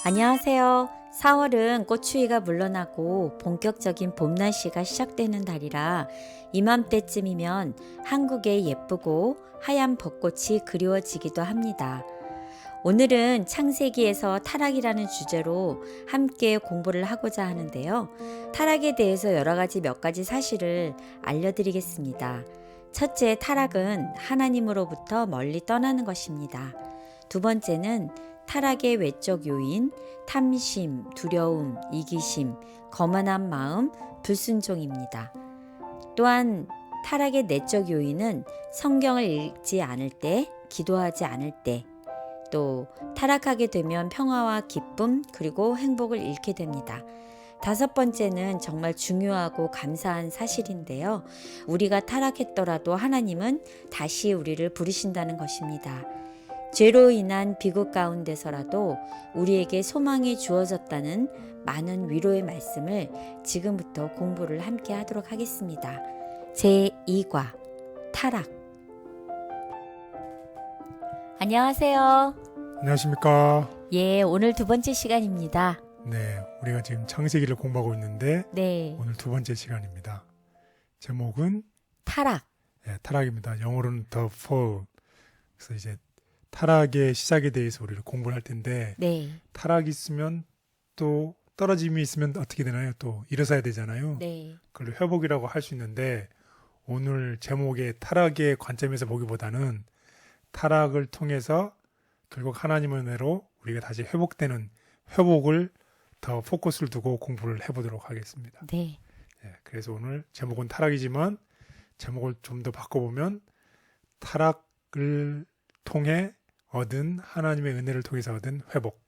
안녕하세요. 4월은 꽃추위가 물러나고 본격적인 봄 날씨가 시작되는 달이라 이맘때쯤이면 한국의 예쁘고 하얀 벚꽃이 그리워지기도 합니다. 오늘은 창세기에서 타락이라는 주제로 함께 공부를 하고자 하는데요. 타락에 대해서 여러 가지 몇 가지 사실을 알려드리겠습니다. 첫째, 타락은 하나님으로부터 멀리 떠나는 것입니다. 두 번째는 타락의 외적 요인, 탐심, 두려움, 이기심, 거만한 마음, 불순종입니다. 또한 타락의 내적 요인은 성경을 읽지 않을 때, 기도하지 않을 때, 또 타락하게 되면 평화와 기쁨 그리고 행복을 잃게 됩니다. 다섯 번째는 정말 중요하고 감사한 사실인데요. 우리가 타락했더라도 하나님은 다시 우리를 부르신다는 것입니다. 죄로 인한 비극 가운데서라도 우리에게 소망이 주어졌다는 많은 위로의 말씀을 지금부터 공부를 함께 하도록 하겠습니다. 제2과 타락. 안녕하세요. 안녕하십니까. 예, 오늘 두 번째 시간입니다. 네, 우리가 지금 창세기를 공부하고 있는데 네, 오늘 두 번째 시간입니다. 제목은 타락. 타락입니다. 영어로는 The Fall. 그래서 이제 타락의 시작에 대해서 우리를 공부를 할 텐데 네, 타락이 있으면 또 떨어짐이 있으면 어떻게 되나요? 또 일어서야 되잖아요. 네, 그걸 회복이라고 할 수 있는데 오늘 제목의 타락의 관점에서 보기보다는 타락을 통해서 결국 하나님의 은혜로 우리가 다시 회복되는 회복을 더 포커스를 두고 공부를 해보도록 하겠습니다. 네, 그래서 오늘 제목은 타락이지만 제목을 좀 더 바꿔보면 타락을 통해 얻은 하나님의 은혜를 통해서 얻은 회복,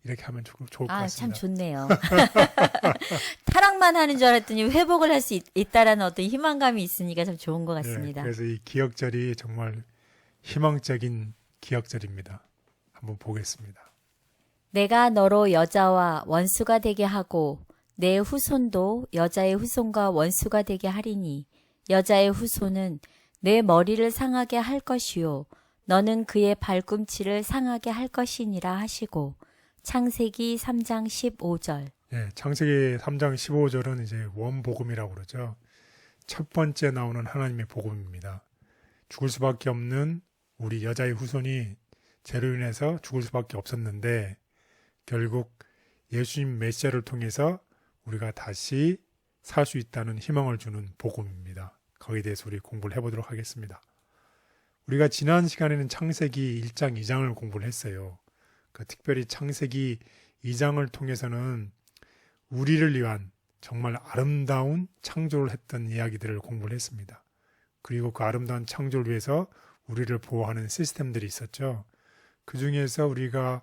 이렇게 하면 좋을 것 아, 같습니다. 참 좋네요. 타락만 하는 줄 알았더니 회복을 할 수 있다라는 어떤 희망감이 있으니까 참 좋은 것 같습니다. 그래서 이 기억절이 정말 희망적인 기억절입니다. 한번 보겠습니다. 내가 너로 여자와 원수가 되게 하고 내 후손도 여자의 후손과 원수가 되게 하리니 여자의 후손은 내 머리를 상하게 할 것이요 너는 그의 발꿈치를 상하게 할 것이니라 하시고 창세기 3장 15절. 창세기 3장 15절은 이제 원복음이라고 그러죠. 첫 번째 나오는 하나님의 복음입니다. 죽을 수밖에 없는 우리 여자의 후손이 죄로 인해서 죽을 수밖에 없었는데 결국 예수님 메시아를 통해서 우리가 다시 살 수 있다는 희망을 주는 복음입니다. 거기에 대해서 우리 공부를 해보도록 하겠습니다. 우리가 지난 시간에는 창세기 1장, 2장을 공부를 했어요. 특별히 창세기 2장을 통해서는 우리를 위한 정말 아름다운 창조를 했던 이야기들을 공부를 했습니다. 그리고 그 아름다운 창조를 위해서 우리를 보호하는 시스템들이 있었죠. 그 중에서 우리가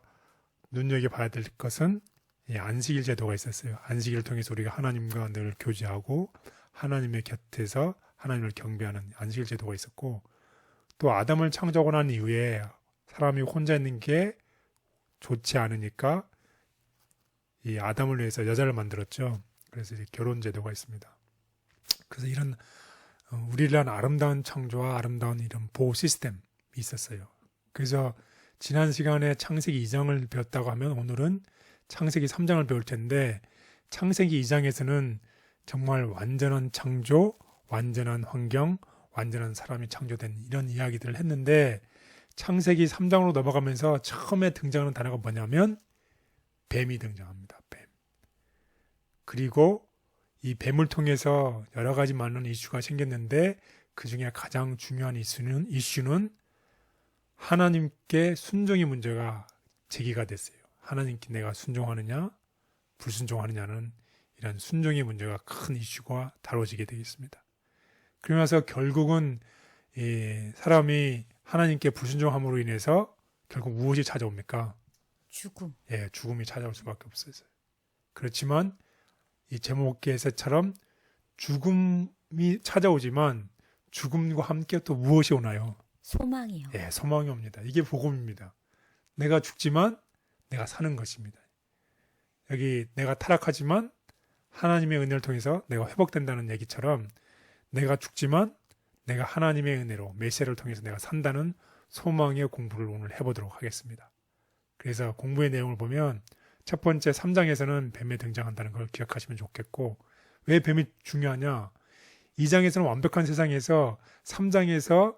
눈여겨봐야 될 것은 이 안식일 제도가 있었어요. 안식일을 통해서 우리가 하나님과 늘 교제하고 하나님의 곁에서 하나님을 경배하는 안식일 제도가 있었고, 또 아담을 창조하고 난 이후에 사람이 혼자 있는 게 좋지 않으니까 이 아담을 위해서 여자를 만들었죠. 그래서 이제 결혼 제도가 있습니다. 그래서 이런 우리를 위한 아름다운 창조와 아름다운 이런 보호 시스템이 있었어요. 그래서 지난 시간에 창세기 2장을 배웠다고 하면 오늘은 창세기 3장을 배울 텐데, 창세기 2장에서는 정말 완전한 창조, 완전한 환경, 완전한 사람이 창조된 이런 이야기들을 했는데, 창세기 3장으로 넘어가면서 처음에 등장하는 단어가 뭐냐면 뱀이 등장합니다. 뱀. 그리고 이 뱀을 통해서 여러 가지 많은 이슈가 생겼는데 그 중에 가장 중요한 이슈는 하나님께 순종의 문제가 제기가 됐어요. 하나님께 내가 순종하느냐 불순종하느냐는 이런 순종의 문제가 큰 이슈가 다뤄지게 되겠습니다. 그러면서 결국은 사람이 하나님께 불순종함으로 인해서 결국 무엇이 찾아옵니까? 죽음. 죽음이 찾아올 수밖에 없어요. 그렇지만 이 제목에서처럼 죽음이 찾아오지만 죽음과 함께 또 무엇이 오나요? 소망이요. 소망이 옵니다. 이게 복음입니다. 내가 죽지만 내가 사는 것입니다. 여기 내가 타락하지만 하나님의 은혜를 통해서 내가 회복된다는 얘기처럼 내가 죽지만 내가 하나님의 은혜로 메시아를 통해서 내가 산다는 소망의 공부를 오늘 해보도록 하겠습니다. 그래서 공부의 내용을 보면 첫 번째 3장에서는 뱀이 등장한다는 걸 기억하시면 좋겠고, 왜 뱀이 중요하냐? 2장에서는 완벽한 세상에서 3장에서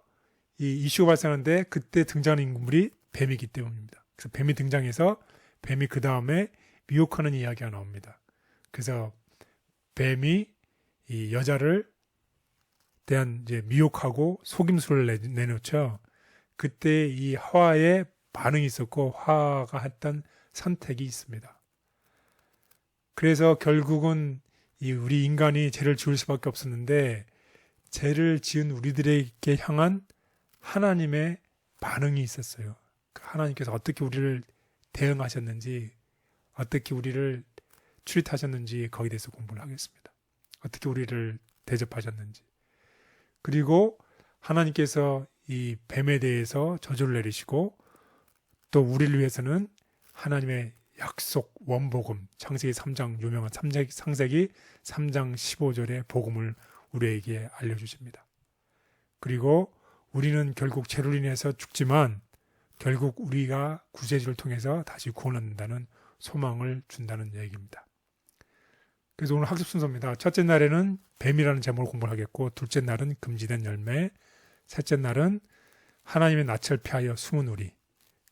이 이슈가 발생하는데 그때 등장하는 인물이 뱀이기 때문입니다. 그래서 뱀이 등장해서 뱀이 그 다음에 미혹하는 이야기가 나옵니다. 그래서 뱀이 이 여자를 대한 이제 미혹하고 속임수를 내놓죠. 그때 이 하와의 반응이 있었고 하와가 했던 선택이 있습니다. 그래서 결국은 이 우리 인간이 죄를 지을 수밖에 없었는데 죄를 지은 우리들에게 향한 하나님의 반응이 있었어요. 하나님께서 어떻게 우리를 대응하셨는지, 어떻게 우리를 추릿하셨는지 거기에 대해서 공부를 하겠습니다. 어떻게 우리를 대접하셨는지. 그리고 하나님께서 이 뱀에 대해서 저주를 내리시고 또 우리를 위해서는 하나님의 약속 원복음, 창세기 3장 유명한 창세기 3장 15절의 복음을 우리에게 알려주십니다. 그리고 우리는 결국 죄로 인해서 죽지만 결국 우리가 구세주를 통해서 다시 구원받는다는 소망을 준다는 얘기입니다. 그래서 오늘 학습 순서입니다. 첫째 날에는 뱀이라는 제목을 공부를 하겠고, 둘째 날은 금지된 열매, 셋째 날은 하나님의 낯을 피하여 숨은 우리,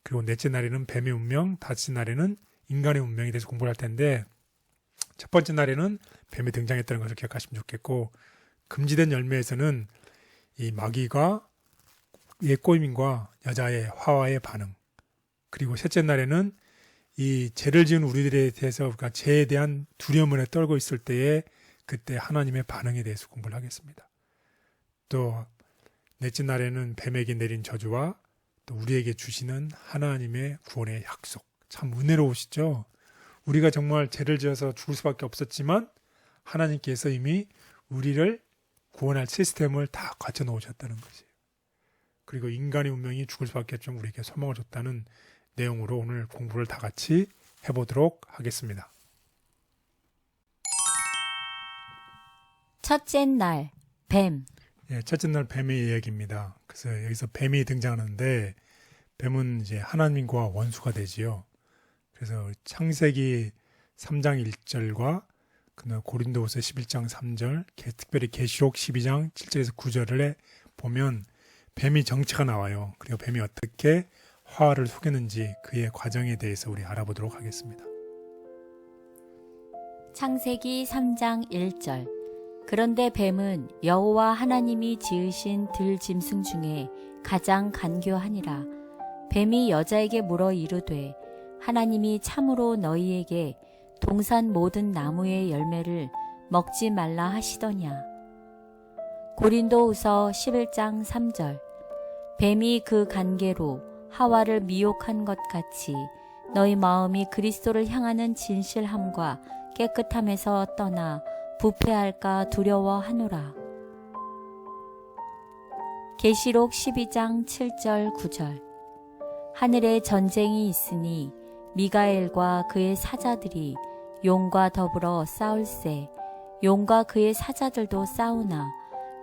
그리고 넷째 날에는 뱀의 운명, 다섯째 날에는 인간의 운명에 대해서 공부를 할 텐데, 첫 번째 날에는 뱀이 등장했다는 것을 기억하시면 좋겠고, 금지된 열매에서는 이 마귀가 의 꼬임과 여자의 화와의 반응, 그리고 셋째 날에는 이 죄를 지은 우리들에 대해서, 그러니까 죄에 대한 두려움에 떨고 있을 때에 그때 하나님의 반응에 대해서 공부를 하겠습니다. 또 넷째 날에는 뱀에게 내린 저주와 또 우리에게 주시는 하나님의 구원의 약속, 참 은혜로우시죠. 우리가 정말 죄를 지어서 죽을 수밖에 없었지만 하나님께서 이미 우리를 구원할 시스템을 다 갖춰 놓으셨다는 것이에요. 그리고 인간의 운명이 죽을 수밖에 없지만 우리에게 소망을 줬다는 내용으로 오늘 공부를 다 같이 해보도록 하겠습니다. 첫째 날, 뱀. 첫째 날 뱀의 이야기입니다. 그래서 여기서 뱀이 등장하는데 뱀은 이제 하나님과 원수가 되지요. 그래서 창세기 3장 1절과 고린도후서 11장 3절, 특별히 계시록 12장 7절에서 9절에 보면 뱀이 정체가 나와요. 그리고 뱀이 어떻게 화를 속였는지 그의 과정에 대해서 우리 알아보도록 하겠습니다. 창세기 3장 1절. 그런데 뱀은 여호와 하나님이 지으신 들짐승 중에 가장 간교하니라. 뱀이 여자에게 물어 이르되 하나님이 참으로 너희에게 동산 모든 나무의 열매를 먹지 말라 하시더냐. 고린도후서 11장 3절. 뱀이 그 간계로 하와를 미혹한 것 같이 너희 마음이 그리스도를 향하는 진실함과 깨끗함에서 떠나 부패할까 두려워하노라. 계시록 12장 7절 9절. 하늘에 전쟁이 있으니 미가엘과 그의 사자들이 용과 더불어 싸울세. 용과 그의 사자들도 싸우나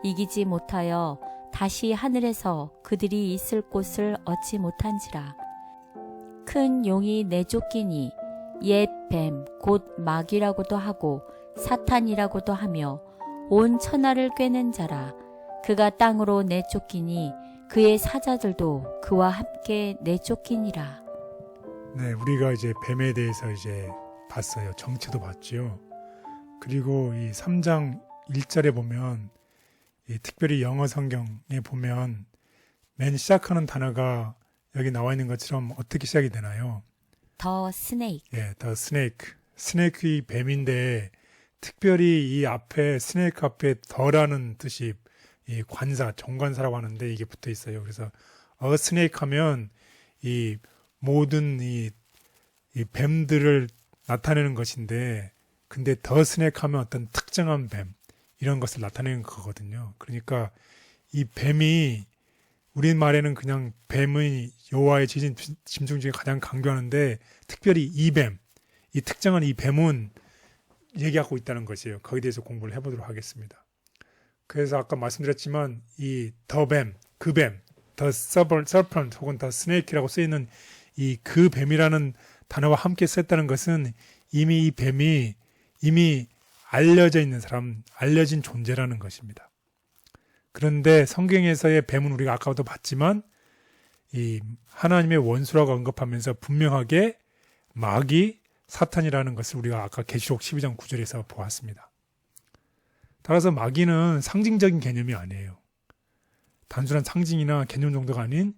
이기지 못하여 다시 하늘에서 그들이 있을 곳을 얻지 못한지라. 큰 용이 내쫓기니 옛 뱀 곧 마귀라고도 하고 사탄이라고도 하며 온 천하를 꿰는 자라. 그가 땅으로 내쫓기니 그의 사자들도 그와 함께 내쫓기니라. 네, 우리가 이제 뱀에 대해서 이제 봤어요. 정체도 봤죠. 그리고 이 3장 1절에 보면 특별히 영어 성경에 보면 맨 시작하는 단어가 여기 나와 있는 것처럼 어떻게 시작이 되나요? 더 스네이크. 예, 더 스네이크. 스네이크이 뱀인데 특별히 이 앞에 스네이크 앞에 더라는 뜻이 이 관사, 정관사라고 하는데 이게 붙어 있어요. 그래서 스네이크 하면 이 모든 이 뱀들을 나타내는 것인데, 근데 더 스네이크 하면 어떤 특정한 뱀, 이런 것을 나타내는 거거든요. 그러니까 이 뱀이 우리말에는 그냥 뱀의 여호와의 지진 짐승 중에 가장 강조하는데 특별히 이 뱀, 이 특정한 이 뱀은 얘기하고 있다는 것이에요. 거기에 대해서 공부를 해보도록 하겠습니다. 그래서 아까 말씀드렸지만 이 더 뱀, 그 뱀, 더 서펀트 혹은 더 스네이크라고 쓰이는 이 그 뱀이라는 단어와 함께 썼다는 것은 이미 이 뱀이 이미 알려져 있는 사람, 알려진 존재라는 것입니다. 그런데 성경에서의 뱀은 우리가 아까도 봤지만 이 하나님의 원수라고 언급하면서 분명하게 마귀, 사탄이라는 것을 우리가 아까 계시록 12장 9절에서 보았습니다. 따라서 마귀는 상징적인 개념이 아니에요. 단순한 상징이나 개념 정도가 아닌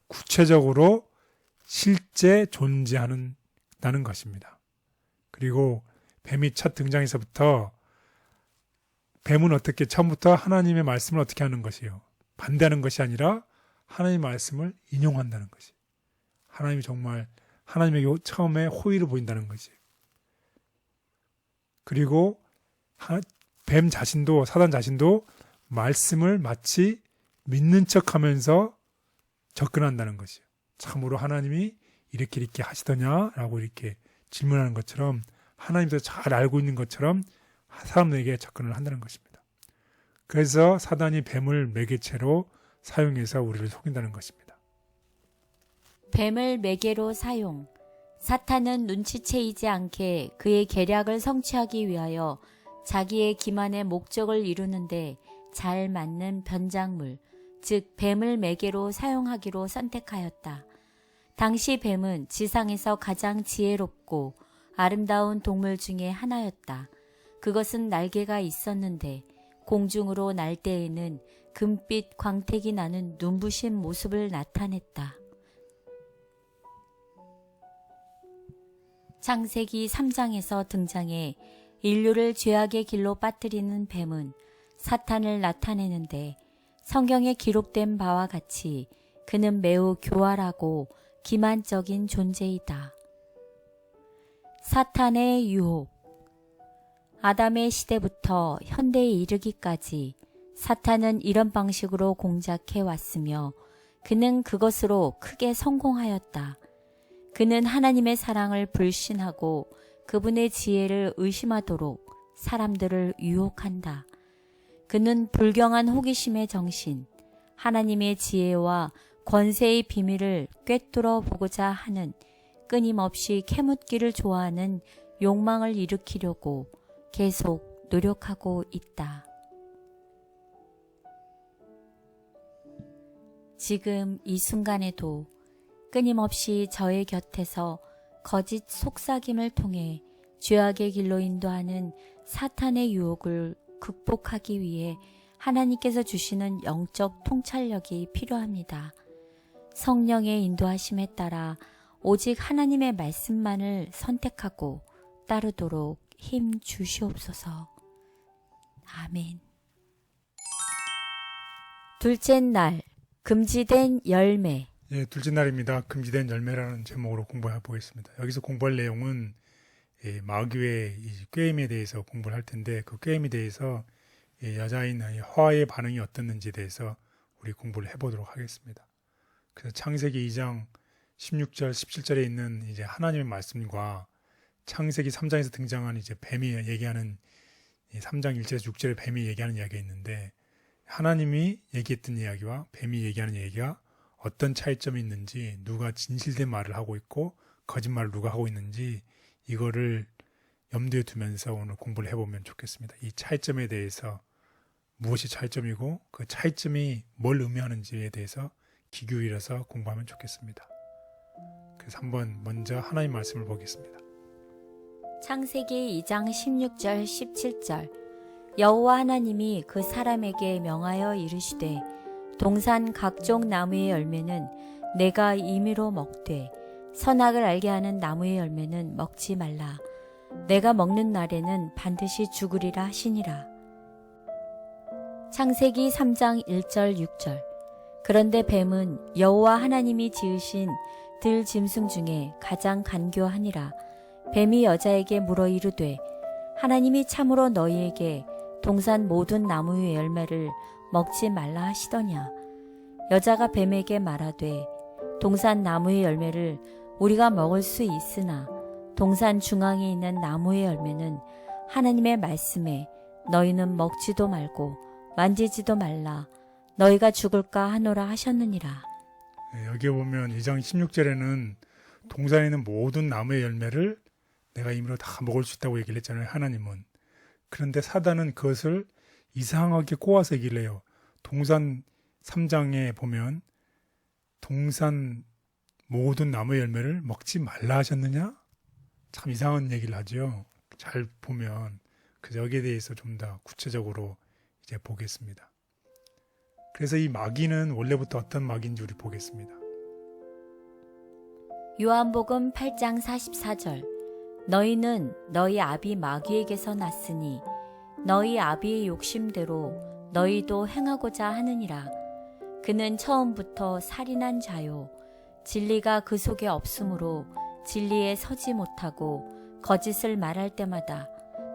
구체적으로 실제 존재하는 것입니다. 그리고 뱀이 첫 등장에서부터 뱀은 어떻게 처음부터 하나님의 말씀을 어떻게 하는 것이에요? 반대하는 것이 아니라 하나님의 말씀을 인용한다는 것이. 하나님이 정말 하나님에게 처음에 호의를 보인다는 것이. 그리고 뱀 자신도, 사단 자신도 말씀을 마치 믿는 척하면서 접근한다는 것이에요. 참으로 하나님이 이렇게 하시더냐라고 이렇게 질문하는 것처럼 하나님도 잘 알고 있는 것처럼 사람들에게 접근을 한다는 것입니다. 그래서 사단이 뱀을 매개체로 사용해서 우리를 속인다는 것입니다. 뱀을 매개로 사용. 사탄은 눈치채이지 않게 그의 계략을 성취하기 위하여 자기의 기만의 목적을 이루는데 잘 맞는 변작물, 즉 뱀을 매개로 사용하기로 선택하였다. 당시 뱀은 지상에서 가장 지혜롭고 아름다운 동물 중에 하나였다. 그것은 날개가 있었는데 공중으로 날 때에는 금빛 광택이 나는 눈부신 모습을 나타냈다. 창세기 3장에서 등장해 인류를 죄악의 길로 빠뜨리는 뱀은 사탄을 나타내는데 성경에 기록된 바와 같이 그는 매우 교활하고 기만적인 존재이다. 사탄의 유혹. 아담의 시대부터 현대에 이르기까지 사탄은 이런 방식으로 공작해 왔으며 그는 그것으로 크게 성공하였다. 그는 하나님의 사랑을 불신하고 그분의 지혜를 의심하도록 사람들을 유혹한다. 그는 불경한 호기심의 정신, 하나님의 지혜와 권세의 비밀을 꿰뚫어 보고자 하는 끊임없이 캐묻기를 좋아하는 욕망을 일으키려고 계속 노력하고 있다. 지금 이 순간에도 끊임없이 저의 곁에서 거짓 속삭임을 통해 죄악의 길로 인도하는 사탄의 유혹을 극복하기 위해 하나님께서 주시는 영적 통찰력이 필요합니다. 성령의 인도하심에 따라 오직 하나님의 말씀만을 선택하고 따르도록 힘 주시옵소서. 아멘. 둘째 날, 금지된 열매. 예, 둘째 날입니다. 금지된 열매라는 제목으로 공부해 보겠습니다. 여기서 공부할 내용은 마귀의 이 꾀임에 대해서 공부를 할 텐데 그 꾀임에 대해서 여자인 하와의 반응이 어떻는지에 대해서 우리 공부를 해보도록 하겠습니다. 그래서 창세기 2장 16절, 17절에 있는 이제 하나님의 말씀과 창세기 3장에서 등장한 이제 뱀이 얘기하는 3장 1절에서 6절에 뱀이 얘기하는 이야기가 있는데 하나님이 얘기했던 이야기와 뱀이 얘기하는 얘기가 어떤 차이점이 있는지, 누가 진실된 말을 하고 있고 거짓말을 누가 하고 있는지 이거를 염두에 두면서 오늘 공부를 해보면 좋겠습니다. 이 차이점에 대해서 무엇이 차이점이고 그 차이점이 뭘 의미하는지에 대해서 귀 기울여서 공부하면 좋겠습니다. 그래서 한번 먼저 하나님 말씀을 보겠습니다. 창세기 2장 16절 17절. 여호와 하나님이 그 사람에게 명하여 이르시되 동산 각종 나무의 열매는 내가 임의로 먹되 선악을 알게 하는 나무의 열매는 먹지 말라. 내가 먹는 날에는 반드시 죽으리라 하시니라. 창세기 3장 1절 6절. 그런데 뱀은 여호와 하나님이 지으신 들 짐승 중에 가장 간교하니라. 뱀이 여자에게 물어 이르되 하나님이 참으로 너희에게 동산 모든 나무의 열매를 먹지 말라 하시더냐. 여자가 뱀에게 말하되 동산 나무의 열매를 우리가 먹을 수 있으나 동산 중앙에 있는 나무의 열매는 하나님의 말씀에 너희는 먹지도 말고 만지지도 말라. 너희가 죽을까 하노라 하셨느니라. 여기 보면 2장 16절에는 동산에 있는 모든 나무의 열매를 내가 임의로 다 먹을 수 있다고 얘기를 했잖아요. 하나님은. 그런데 사단은 그것을 이상하게 꼬아서 얘기를 해요. 동산 3장에 보면 동산 모든 나무의 열매를 먹지 말라 하셨느냐? 참 이상한 얘기를 하죠. 잘 보면 그래서 여기에 대해서 좀 더 구체적으로 이제 보겠습니다. 그래서 이 마귀는 원래부터 어떤 마귀인지 우리 보겠습니다. 요한복음 8장 44절. 너희는 너희 아비 마귀에게서 났으니 너희 아비의 욕심대로 너희도 행하고자 하느니라. 그는 처음부터 살인한 자요 진리가 그 속에 없으므로 진리에 서지 못하고 거짓을 말할 때마다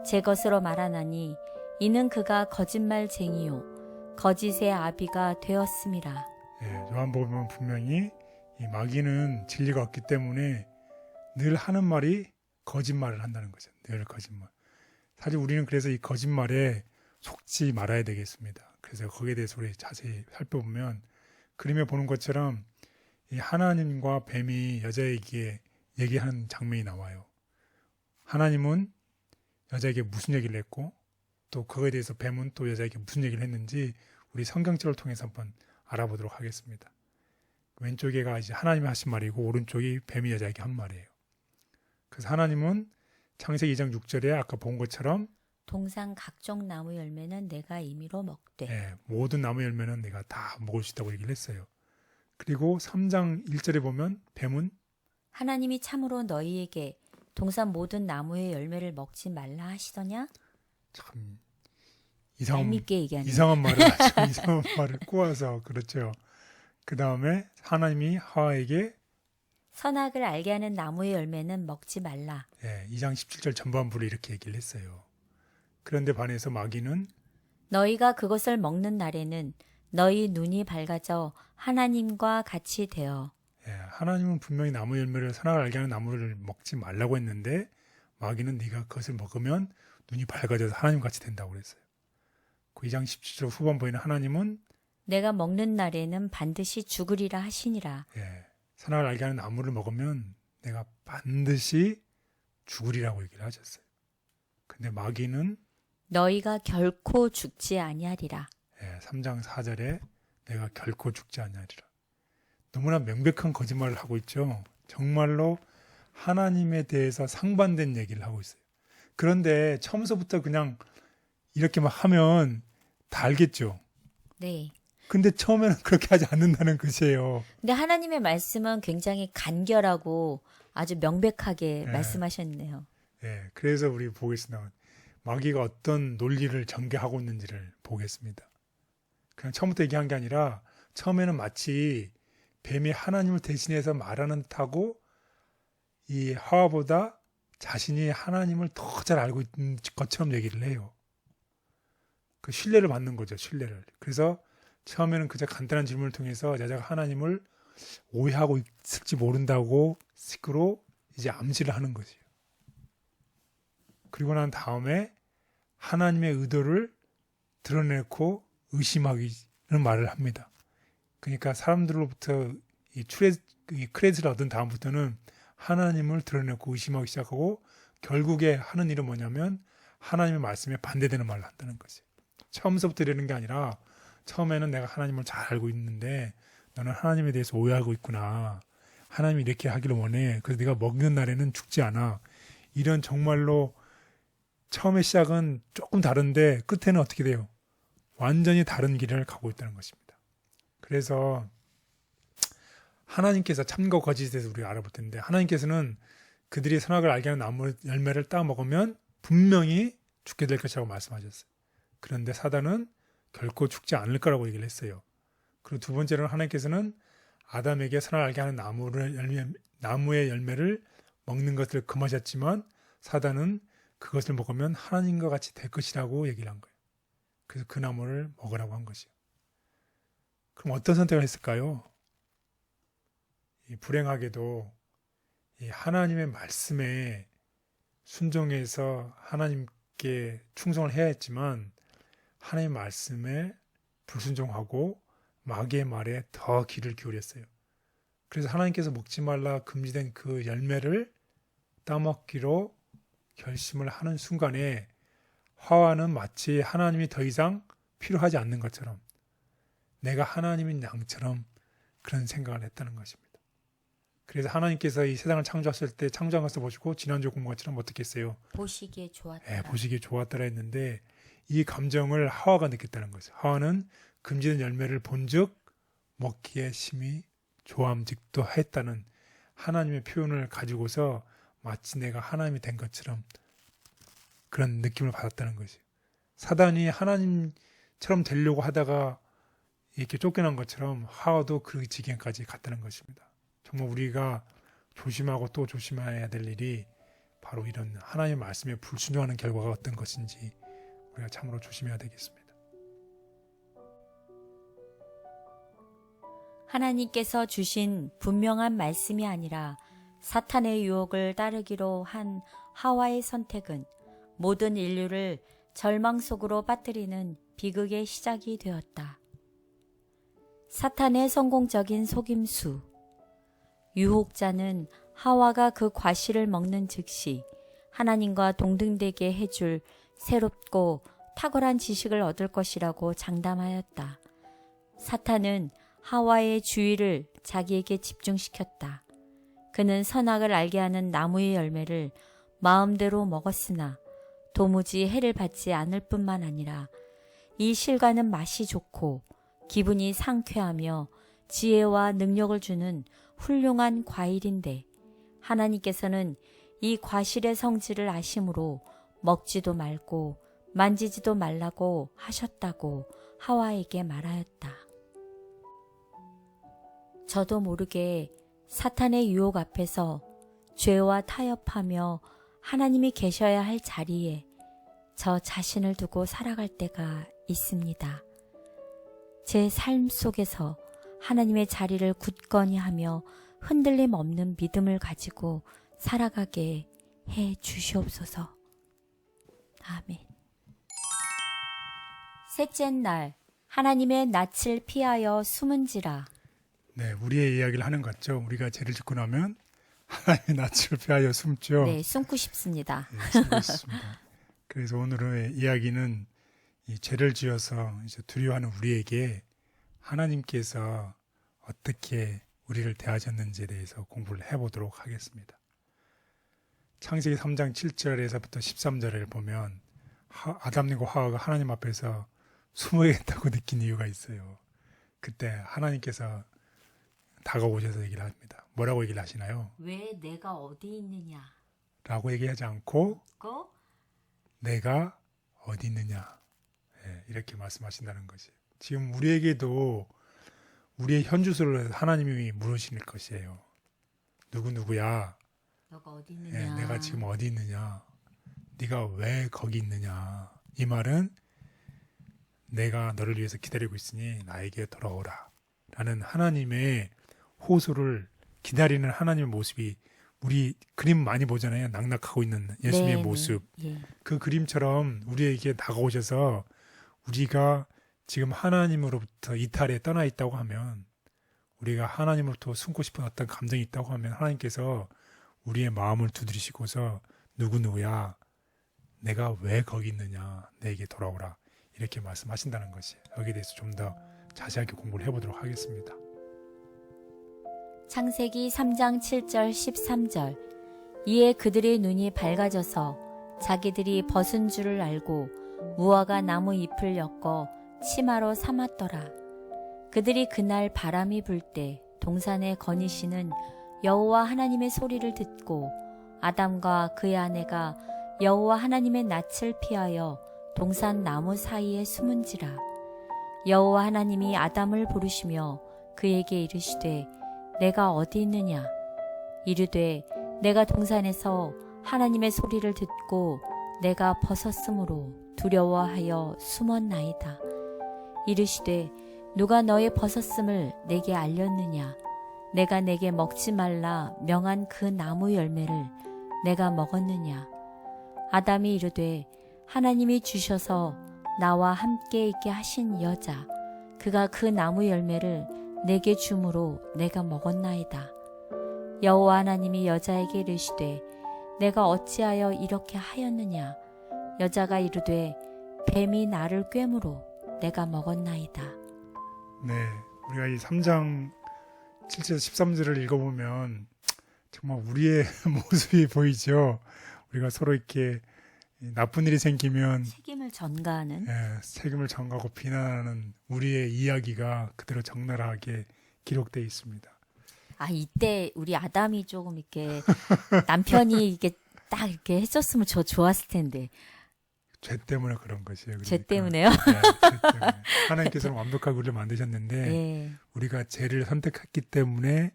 제 것으로 말하나니 이는 그가 거짓말쟁이요 거짓의 아비가 되었음이라. 예, 요한복음은 분명히 이 마귀는 진리가 없기 때문에 늘 하는 말이 거짓말을 한다는 거죠. 늘 거짓말. 사실 우리는 그래서 이 거짓말에 속지 말아야 되겠습니다. 그래서 거기에 대해서 우리 자세히 살펴보면 그림에 보는 것처럼 이 하나님과 뱀이 여자에게 얘기하는 장면이 나와요. 하나님은 여자에게 무슨 얘기를 했고 또 그거에 대해서 뱀은 또 여자에게 무슨 얘기를 했는지 우리 성경책을 통해서 한번 알아보도록 하겠습니다. 왼쪽에가 이제 하나님이 하신 말이고 오른쪽이 뱀이 여자에게 한 말이에요. 그래서 하나님은 창세기 2장 6절에 아까 본 것처럼 동산 각종 나무 열매는 내가 임의로 먹되. 예, 모든 나무 열매는 내가 다 먹을 수 있다고 얘기를 했어요. 그리고 3장 1절에 보면 뱀은 하나님이 참으로 너희에게 동산 모든 나무의 열매를 먹지 말라 하시더냐? 참 이상한 얄밉게 얘기하네. 이상한 말을 하죠. 이상한 말을 꼬아서 그렇죠. 그 다음에 하나님이 하와에게 선악을 알게 하는 나무의 열매는 먹지 말라. 2장 17절 전반부를 이렇게 얘기를 했어요. 그런데 반해서 마귀는 너희가 그것을 먹는 날에는 너희 눈이 밝아져 하나님과 같이 되어. 하나님은 분명히 나무 열매를 선악을 알게 하는 나무를 먹지 말라고 했는데 마귀는 네가 그것을 먹으면 눈이 밝아져서 하나님 같이 된다고 그랬어요. 그 2장 17절 후반부에는 하나님은 내가 먹는 날에는 반드시 죽으리라 하시니라. 선악을 알게 하는 나무를 먹으면 내가 반드시 죽으리라고 얘기를 하셨어요. 근데 마귀는 너희가 결코 죽지 아니하리라. 3장 4절에 내가 결코 죽지 아니하리라. 너무나 명백한 거짓말을 하고 있죠. 정말로 하나님에 대해서 상반된 얘기를 하고 있어요. 그런데 처음서부터 그냥 이렇게 막 하면 다 알겠죠. 네. 근데 처음에는 그렇게 하지 않는다는 것이에요. 근데 하나님의 말씀은 굉장히 간결하고 아주 명백하게 말씀하셨네요. 그래서 우리 보겠습니다. 마귀가 어떤 논리를 전개하고 있는지를 보겠습니다. 그냥 처음부터 얘기한 게 아니라 처음에는 마치 뱀이 하나님을 대신해서 말하는 듯하고 이 하와보다 자신이 하나님을 더 잘 알고 있는 것처럼 얘기를 해요. 그 신뢰를 받는 거죠. 신뢰를. 그래서 처음에는 그저 간단한 질문을 통해서 여자가 하나님을 오해하고 있을지 모른다고 식으로 이제 암시를 하는 거지요. 그리고 난 다음에 하나님의 의도를 드러내고 의심하기는 말을 합니다. 그러니까 사람들로부터 이 크레딧을 얻은 다음부터는 하나님을 드러내고 의심하기 시작하고 결국에 하는 일은 뭐냐면 하나님의 말씀에 반대되는 말을 한다는 거지. 처음서부터 이러는 게 아니라 처음에는 내가 하나님을 잘 알고 있는데 너는 하나님에 대해서 오해하고 있구나. 하나님이 이렇게 하기를 원해. 그래서 네가 먹는 날에는 죽지 않아. 이런 정말로 처음의 시작은 조금 다른데 끝에는 어떻게 돼요? 완전히 다른 길을 가고 있다는 것입니다. 그래서 하나님께서 참과 거짓에 대해서 우리가 알아볼 텐데 하나님께서는 그들이 선악을 알게 하는 나무 열매를 따 먹으면 분명히 죽게 될 것이라고 말씀하셨어요. 그런데 사단은 결코 죽지 않을 거라고 얘기를 했어요. 그리고 두 번째로는 하나님께서는 아담에게 선악을 알게 하는 나무의 열매를 먹는 것을 금하셨지만 사단은 그것을 먹으면 하나님과 같이 될 것이라고 얘기를 한 거예요. 그래서 그 나무를 먹으라고 한 것이요. 그럼 어떤 선택을 했을까요? 이 불행하게도 이 하나님의 말씀에 순종해서 하나님께 충성을 해야 했지만 하나님의 말씀에 불순종하고 마귀의 말에 더 귀를 기울였어요. 그래서 하나님께서 먹지 말라 금지된 그 열매를 따먹기로 결심을 하는 순간에 하와는 마치 하나님이 더 이상 필요하지 않는 것처럼 내가 하나님인 양처럼 그런 생각을 했다는 것입니다. 그래서 하나님께서 이 세상을 창조하실 때 창조한 것을 보시고 지난주 공부 것처럼 어떻게 했어요? 보시기에 좋았다. 네, 보시기에 좋았더라 했는데 이 감정을 하와가 느꼈다는 거죠. 하와는 금지된 열매를 본즉 먹기에 심히 좋아함직도 했다는 하나님의 표현을 가지고서 마치 내가 하나님이 된 것처럼 그런 느낌을 받았다는 것이에요. 사단이 하나님처럼 되려고 하다가 이렇게 쫓겨난 것처럼 하와도 그 지경까지 갔다는 것입니다. 정말 우리가 조심하고 또 조심해야 될 일이 바로 이런 하나님의 말씀에 불순종하는 결과가 어떤 것인지 우리가 참으로 조심해야 되겠습니다. 하나님께서 주신 분명한 말씀이 아니라 사탄의 유혹을 따르기로 한 하와의 선택은 모든 인류를 절망 속으로 빠뜨리는 비극의 시작이 되었다. 사탄의 성공적인 속임수. 유혹자는 하와가 그 과실을 먹는 즉시 하나님과 동등되게 해줄 새롭고 탁월한 지식을 얻을 것이라고 장담하였다. 사탄은 하와의 주의를 자기에게 집중시켰다. 그는 선악을 알게 하는 나무의 열매를 마음대로 먹었으나 도무지 해를 받지 않을 뿐만 아니라 이 실과는 맛이 좋고 기분이 상쾌하며 지혜와 능력을 주는 훌륭한 과일인데 하나님께서는 이 과실의 성질을 아심으로 먹지도 말고 만지지도 말라고 하셨다고 하와에게 말하였다. 저도 모르게 사탄의 유혹 앞에서 죄와 타협하며 하나님이 계셔야 할 자리에 저 자신을 두고 살아갈 때가 있습니다. 제 삶 속에서 하나님의 자리를 굳건히 하며 흔들림 없는 믿음을 가지고 살아가게 해 주시옵소서. 아멘. 셋째 날, 하나님의 낯을 피하여 숨은지라. 네, 우리의 이야기를 하는 것 같죠. 우리가 죄를 짓고 나면 하나님의 낯을 피하여 숨죠. 네, 숨고 싶습니다. 네, 숨고 싶습니다. 그래서 오늘의 이야기는 이 죄를 지어서 이제 두려워하는 우리에게 하나님께서 어떻게 우리를 대하셨는지에 대해서 공부를 해보도록 하겠습니다. 창세기 3장 7절에서부터 13절을 보면 아담과 하와가 하나님 앞에서 숨어야겠다고 느낀 이유가 있어요. 그때 하나님께서 다가오셔서 얘기를 합니다. 뭐라고 얘기를 하시나요? 왜 내가 어디 있느냐? 라고 얘기하지 않고 고? 내가 어디 있느냐, 이렇게 말씀하신다는 것이에요. 지금 우리에게도 우리의 현주소를 하나님이 물으실 것이에요. 누구야? 너가 어디 있느냐? 내가 지금 어디 있느냐? 네가 왜 거기 있느냐? 이 말은 내가 너를 위해서 기다리고 있으니 나에게 돌아오라 라는 하나님의 호소를 기다리는 하나님의 모습이 우리 그림 많이 보잖아요. 낙낙하고 있는 예수님의 네, 모습. 네, 예. 그 그림처럼 우리에게 다가오셔서 우리가 지금 하나님으로부터 이탈에 떠나 있다고 하면, 우리가 하나님으로부터 숨고 싶은 어떤 감정이 있다고 하면 하나님께서 우리의 마음을 두드리시고서 누구야? 내가 왜 거기 있느냐? 내게 돌아오라. 이렇게 말씀하신다는 것이에요. 여기에 대해서 좀 더 자세하게 공부를 해보도록 하겠습니다. 창세기 3장 7절 13절. 이에 그들의 눈이 밝아져서 자기들이 벗은 줄을 알고 무화과 나무 잎을 엮어 치마로 삼았더라. 그들이 그날 바람이 불 때 동산에 거니시는 여호와 하나님의 소리를 듣고 아담과 그의 아내가 여호와 하나님의 낯을 피하여 동산 나무 사이에 숨은지라. 여호와 하나님이 아담을 부르시며 그에게 이르시되 내가 어디 있느냐? 이르되 내가 동산에서 하나님의 소리를 듣고 내가 벗었으므로 두려워하여 숨었나이다. 이르시되 누가 너의 벗었음을 내게 알렸느냐? 내가 내게 먹지 말라 명한 그 나무 열매를 내가 먹었느냐? 아담이 이르되 하나님이 주셔서 나와 함께 있게 하신 여자, 그가 그 나무 열매를 내게 주므로 내가 먹었나이다. 여호와 하나님이 여자에게 이르시되 내가 어찌하여 이렇게 하였느냐. 여자가 이르되 뱀이 나를 꿰므로 내가 먹었나이다. 네, 우리가 이 3장 7절 13절을 읽어보면 정말 우리의 모습이 보이죠. 우리가 서로 이렇게 나쁜 일이 생기면 책임을 전가하는 책임을 전가하고 비난하는 우리의 이야기가 그대로 적나라하게 기록되어 있습니다. 이때 우리 아담이 조금 이렇게 남편이 이게 딱 이렇게 해줬으면 저 좋았을 텐데. 죄 때문에 그런 것이에요. 죄 그러니까. 때문에요? 네, 죄 때문에. 하나님께서는 완벽하게 우리를 만드셨는데 네. 우리가 죄를 선택했기 때문에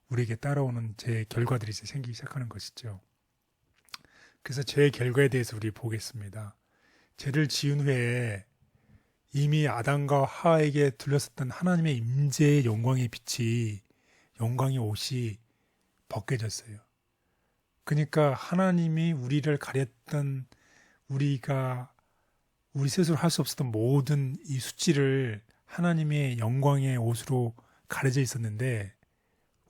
우리에게 따라오는 죄의 결과들이 이제 생기기 시작하는 것이죠. 그래서 죄의 결과에 대해서 우리 보겠습니다. 죄를 지은 후에 이미 아담과 하와에게 둘러쌌던 하나님의 임재의 영광의 빛이 영광의 옷이 벗겨졌어요. 그러니까 하나님이 우리를 가렸던 우리 스스로 할 수 없었던 모든 이 수치를 하나님의 영광의 옷으로 가려져 있었는데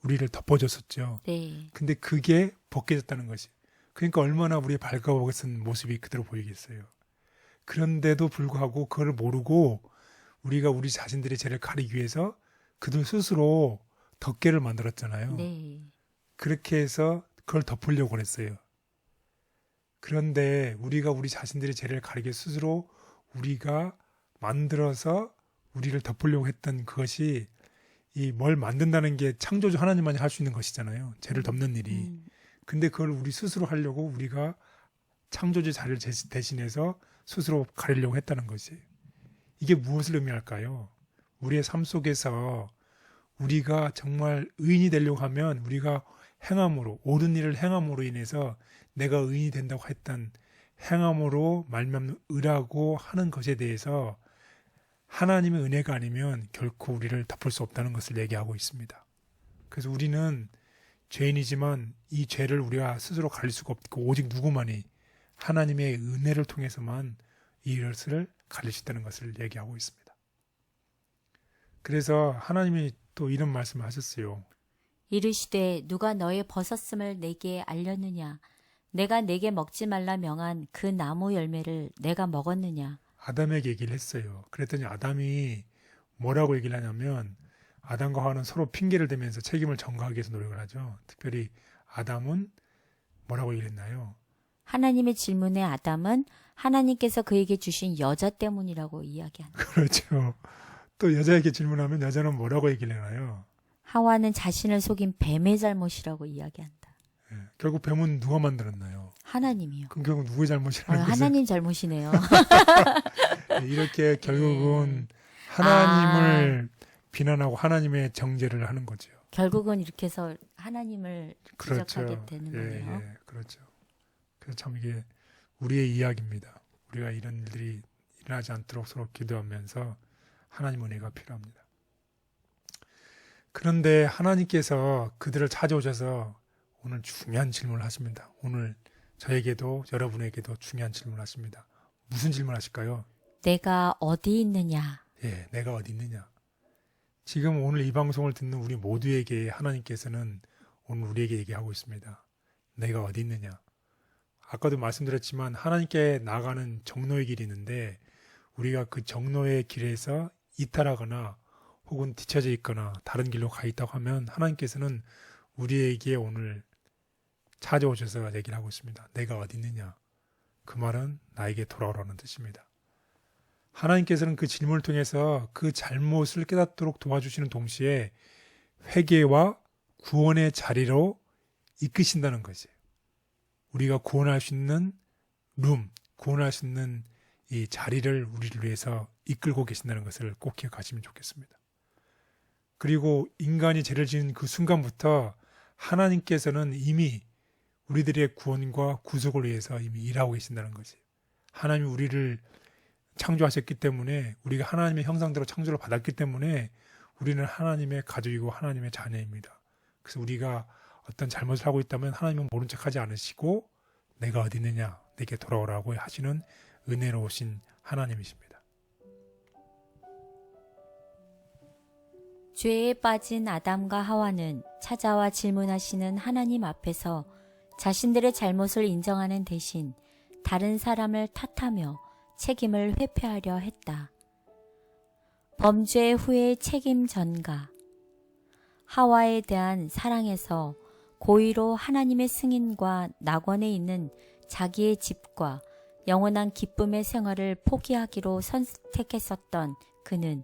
우리를 덮어줬었죠. 네. 근데 그게 벗겨졌다는 것이. 그러니까 얼마나 우리의 발가벗은 모습이 그대로 보이겠어요. 그런데도 불구하고 그걸 모르고 우리가 우리 자신들의 죄를 가리기 위해서 그들 스스로 덮개를 만들었잖아요. 네. 그렇게 해서 그걸 덮으려고 했어요. 그런데 우리가 우리 자신들의 죄를 가리기 스스로 우리가 만들어서 우리를 덮으려고 했던 그것이 이 뭘 만든다는 게 창조주 하나님만이 할 수 있는 것이잖아요. 죄를 덮는 일이. 근데 그걸 우리 스스로 하려고 우리가 창조주 자리를 대신해서 스스로 가리려고 했다는 것이에요. 이게 무엇을 의미할까요? 우리의 삶 속에서 우리가 정말 의인이 되려고 하면 우리가 행함으로, 옳은 일을 행함으로 인해서 내가 의인이 된다고 했던 행함으로 말미암는 의라고 하는 것에 대해서 하나님의 은혜가 아니면 결코 우리를 덮을 수 없다는 것을 얘기하고 있습니다. 그래서 우리는 죄인이지만 이 죄를 우리가 스스로 가릴 수가 없고 오직 누구만이 하나님의 은혜를 통해서만 이것을 가릴 수 있다는 것을 얘기하고 있습니다. 그래서 하나님이 또 이런 말씀을 하셨어요. 이르시되 누가 너의 벗었음을 내게 알렸느냐. 내가 내게 먹지 말라 명한 그 나무 열매를 내가 먹었느냐. 아담에게 얘기를 했어요. 그랬더니 아담이 뭐라고 얘기를 하냐면 아담과 하와는 서로 핑계를 대면서 책임을 전가하기 위해서 노력을 하죠. 특별히 아담은 뭐라고 얘기를 했나요? 하나님의 질문에 아담은 하나님께서 그에게 주신 여자 때문이라고 이야기한다. 그렇죠. 또 여자에게 질문하면 여자는 뭐라고 얘기를 하나요? 하와는 자신을 속인 뱀의 잘못이라고 이야기한다. 결국 뱀은 누가 만들었나요? 하나님이요. 그럼 결국 누구의 잘못이라는 것을 하나님 잘못이네요. 이렇게 결국은 하나님을 비난하고 하나님의 정죄를 하는 거죠. 결국은 이렇게 해서 하나님을 그렇죠. 지적하게 되는 거네요. 그렇죠. 그래서 참 이게 우리의 이야기입니다. 우리가 이런 일들이 일어나지 않도록 서로 기도하면서 하나님 은혜가 필요합니다. 그런데 하나님께서 그들을 찾아오셔서 오늘 중요한 질문을 하십니다. 오늘 저에게도 여러분에게도 중요한 질문을 하십니다. 무슨 질문 하실까요? 내가 어디 있느냐? 예, 내가 어디 있느냐? 지금 오늘 이 방송을 듣는 우리 모두에게 하나님께서는 오늘 우리에게 얘기하고 있습니다. 내가 어디 있느냐? 아까도 말씀드렸지만 하나님께 나가는 정로의 길이 있는데 우리가 그 정로의 길에서 이탈하거나 혹은 뒤처져 있거나 다른 길로 가 있다고 하면 하나님께서는 우리에게 오늘 찾아오셔서 얘기를 하고 있습니다. 내가 어디 있느냐? 그 말은 나에게 돌아오라는 뜻입니다. 하나님께서는 그 질문을 통해서 그 잘못을 깨닫도록 도와주시는 동시에 회개와 구원의 자리로 이끄신다는 것이에요. 우리가 구원할 수 있는 구원할 수 있는 이 자리를 우리를 위해서 이끌고 계신다는 것을 꼭 기억하시면 좋겠습니다. 그리고 인간이 죄를 지은 그 순간부터 하나님께서는 이미 우리들의 구원과 구속을 위해서 이미 일하고 계신다는 것이에요. 하나님이 우리를 창조하셨기 때문에 우리가 하나님의 형상대로 창조를 받았기 때문에 우리는 하나님의 가족이고 하나님의 자녀입니다. 그래서 우리가 어떤 잘못을 하고 있다면 하나님은 모른 척하지 않으시고 내가 어디 있느냐 내게 돌아오라고 하시는 은혜로우신 하나님이십니다. 죄에 빠진 아담과 하와는 찾아와 질문하시는 하나님 앞에서 자신들의 잘못을 인정하는 대신 다른 사람을 탓하며 책임을 회피하려 했다. 범죄 후의 책임 전가. 하와에 대한 사랑에서 고의로 하나님의 승인과 낙원에 있는 자기의 집과 영원한 기쁨의 생활을 포기하기로 선택했었던 그는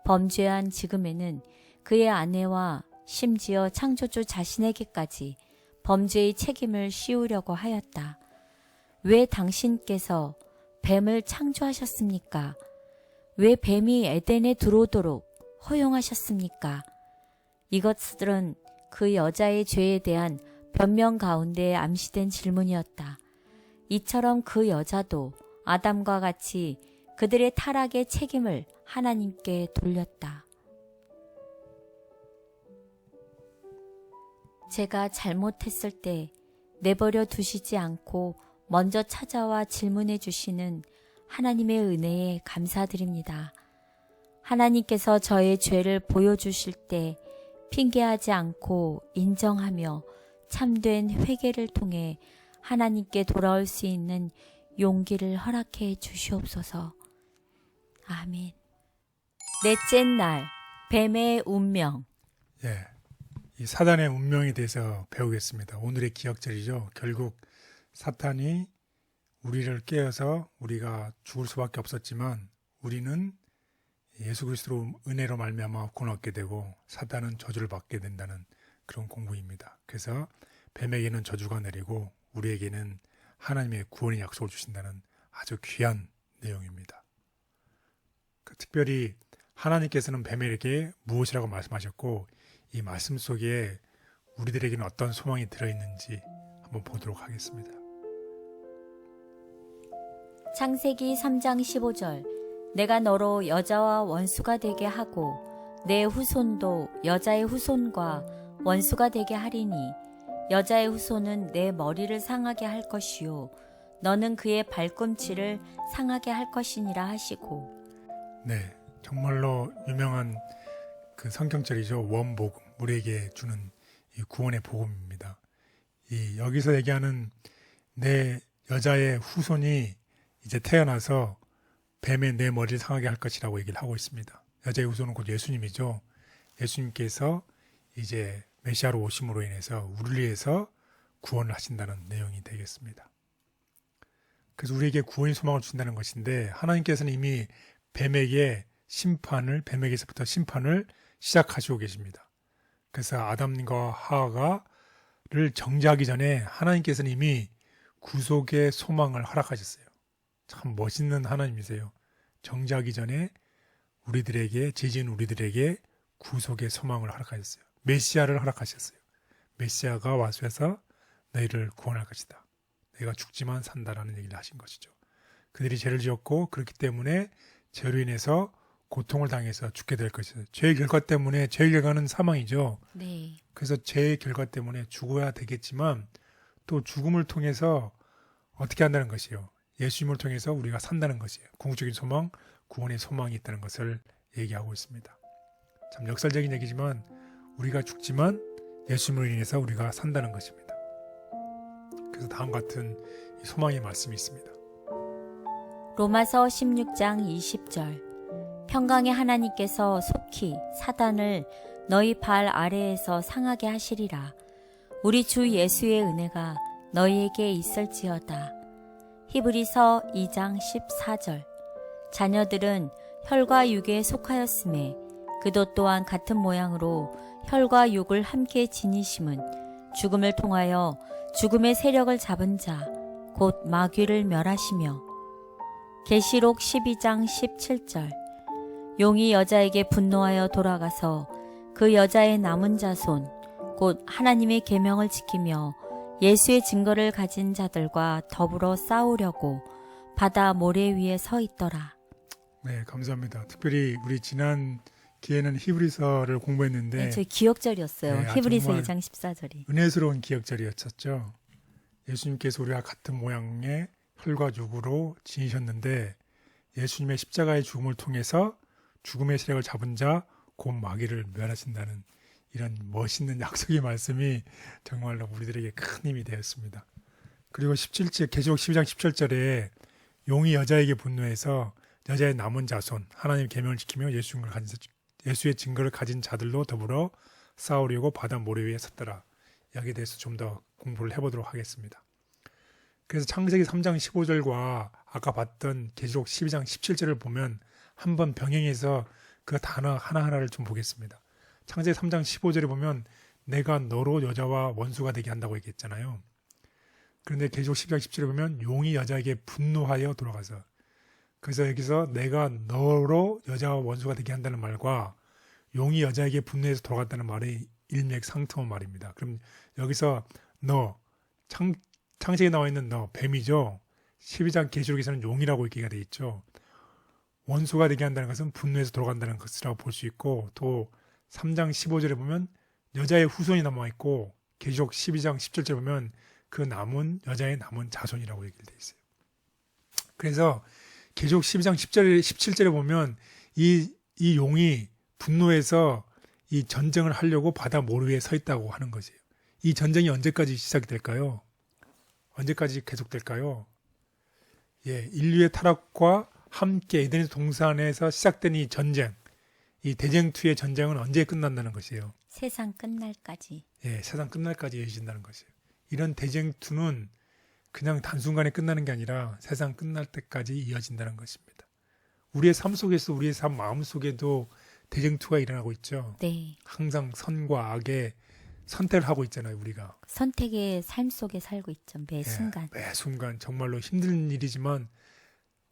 범죄한 지금에는 그의 아내와 심지어 창조주 자신에게까지 범죄의 책임을 씌우려고 하였다. 왜 당신께서 뱀을 창조하셨습니까? 왜 뱀이 에덴에 들어오도록 허용하셨습니까? 이것들은 그 여자의 죄에 대한 변명 가운데 암시된 질문이었다. 이처럼 그 여자도 아담과 같이 그들의 타락의 책임을 하나님께 돌렸다. 제가 잘못했을 때 내버려 두시지 않고 먼저 찾아와 질문해 주시는 하나님의 은혜에 감사드립니다. 하나님께서 저의 죄를 보여주실 때 핑계하지 않고 인정하며 참된 회개를 통해 하나님께 돌아올 수 있는 용기를 허락해 주시옵소서. 아멘. 넷째 날, 뱀의 운명. 예, 이 사단의 운명에 대해서 배우겠습니다. 오늘의 기억절이죠. 결국 사탄이 우리를 깨어서 우리가 죽을 수밖에 없었지만 우리는 예수 그리스도 은혜로 말미암아 구원 얻게 되고 사탄은 저주를 받게 된다는 그런 공부입니다. 그래서 뱀에게는 저주가 내리고 우리에게는 하나님의 구원의 약속을 주신다는 아주 귀한 내용입니다. 특별히 하나님께서는 뱀에게 무엇이라고 말씀하셨고 이 말씀 속에 우리들에게는 어떤 소망이 들어있는지 한번 보도록 하겠습니다. 창세기 3장 15절. 내가 너로 여자와 원수가 되게 하고 내 후손도 여자의 후손과 원수가 되게 하리니 여자의 후손은 내 머리를 상하게 할 것이요 너는 그의 발꿈치를 상하게 할 것이니라 하시고. 네, 정말로 유명한 그 성경절이죠. 원복음, 우리에게 주는 이 구원의 복음입니다. 이 여기서 얘기하는 내 여자의 후손이 이제 태어나서 뱀의 내 머리를 상하게 할 것이라고 얘기를 하고 있습니다. 여자의 후손은 곧 예수님이죠. 예수님께서 이제 메시아로 오심으로 인해서 우리를 위해서 구원을 하신다는 내용이 되겠습니다. 그래서 우리에게 구원의 소망을 주신다는 것인데 하나님께서는 이미 뱀에게서부터 심판을 시작하시고 계십니다. 그래서 아담과 하와를 정죄하기 전에 하나님께서는 이미 구속의 소망을 허락하셨어요. 참 멋있는 하나님이세요. 정죄하기 전에 죄지은 우리들에게 구속의 소망을 허락하셨어요. 메시아를 허락하셨어요. 메시아가 와서 너희를 구원할 것이다. 너희가 죽지만 산다라는 얘기를 하신 것이죠. 그들이 죄를 지었고 그렇기 때문에 죄로 인해서 고통을 당해서 죽게 될 것이죠. 죄의 결과 때문에 죄의 결과는 사망이죠. 네. 그래서 죄의 결과 때문에 죽어야 되겠지만 또 죽음을 통해서 어떻게 한다는 것이요. 예수님을 통해서 우리가 산다는 것이에요. 궁극적인 소망, 구원의 소망이 있다는 것을 얘기하고 있습니다. 참 역설적인 얘기지만 우리가 죽지만 예수님으로 인해서 우리가 산다는 것입니다. 그래서 다음과 같은 소망의 말씀이 있습니다. 로마서 16장 20절. 평강의 하나님께서 속히 사단을 너희 발 아래에서 상하게 하시리라. 우리 주 예수의 은혜가 너희에게 있을지어다. 히브리서 2장 14절. 자녀들은 혈과 육에 속하였음에 그도 또한 같은 모양으로 혈과 육을 함께 지니심은 죽음을 통하여 죽음의 세력을 잡은 자 곧 마귀를 멸하시며. 계시록 12장 17절. 용이 여자에게 분노하여 돌아가서 그 여자의 남은 자손 곧 하나님의 계명을 지키며 예수의 증거를 가진 자들과 더불어 싸우려고 바다 모래 위에 서 있더라. 네, 감사합니다. 특별히 우리 지난 기회는 히브리서를 공부했는데 네, 저희 기억절이었어요. 네, 히브리서 정말 2장 14절이. 은혜스러운 기억절이었었죠. 예수님께서 우리와 같은 모양의 혈과 육으로 지니셨는데 예수님의 십자가의 죽음을 통해서 죽음의 세력을 잡은 자 곧 마귀를 멸하신다는 이런 멋있는 약속의 말씀이 정말로 우리들에게 큰 힘이 되었습니다. 그리고 17절 계시록 12장 17절에 용이 여자에게 분노해서 여자의 남은 자손 하나님 계명을 지키며 예수의 증거를 가진 자들로 더불어 싸우려고 바다 모래 위에 섰더라. 여기에 대해서 좀 더 공부를 해보도록 하겠습니다. 그래서 창세기 3장 15절과 아까 봤던 계시록 12장 17절을 보면 한번 병행해서 그 단어 하나하나를 좀 보겠습니다. 창세기 3장 15절에 보면 내가 너로 여자와 원수가 되게 한다고 얘기했잖아요. 그런데 계시록 12장 17절에 보면 용이 여자에게 분노하여 돌아가서, 그래서 여기서 내가 너로 여자와 원수가 되게 한다는 말과 용이 여자에게 분노해서 돌아갔다는 말이 일맥상통한 말입니다. 그럼 여기서 너, 창세기에 나와 있는 너, 뱀이죠. 12장 계시록에서는 용이라고 얘기가 돼 있죠. 원수가 되게 한다는 것은 분노해서 돌아간다는 것이라고 볼 수 있고, 또 3장 15절에 보면 여자의 후손이 남아 있고, 계시록 12장 10절에 보면 그 남은 여자의 남은 자손이라고 얘기를 돼 있어요. 그래서 계시록 12장 17절에 보면 이 용이 분노해서 이 전쟁을 하려고 바다 모래 위에 서 있다고 하는 것이에요. 이 전쟁이 언제까지 시작이 될까요? 언제까지 계속될까요? 예, 인류의 타락과 함께 에덴의 동산에서 시작된 이 전쟁, 이 대쟁투의 전쟁은 언제 끝난다는 것이에요? 세상 끝날까지. 예, 세상 끝날까지 이어진다는 것이에요. 이런 대쟁투는 그냥 단순간에 끝나는 게 아니라 세상 끝날 때까지 이어진다는 것입니다. 우리의 삶 속에서, 우리의 삶 마음 속에도 대쟁투가 일어나고 있죠. 네. 항상 선과 악의 선택을 하고 있잖아요, 우리가. 선택의 삶 속에 살고 있죠. 매 순간. 매 순간 정말로 힘든 일이지만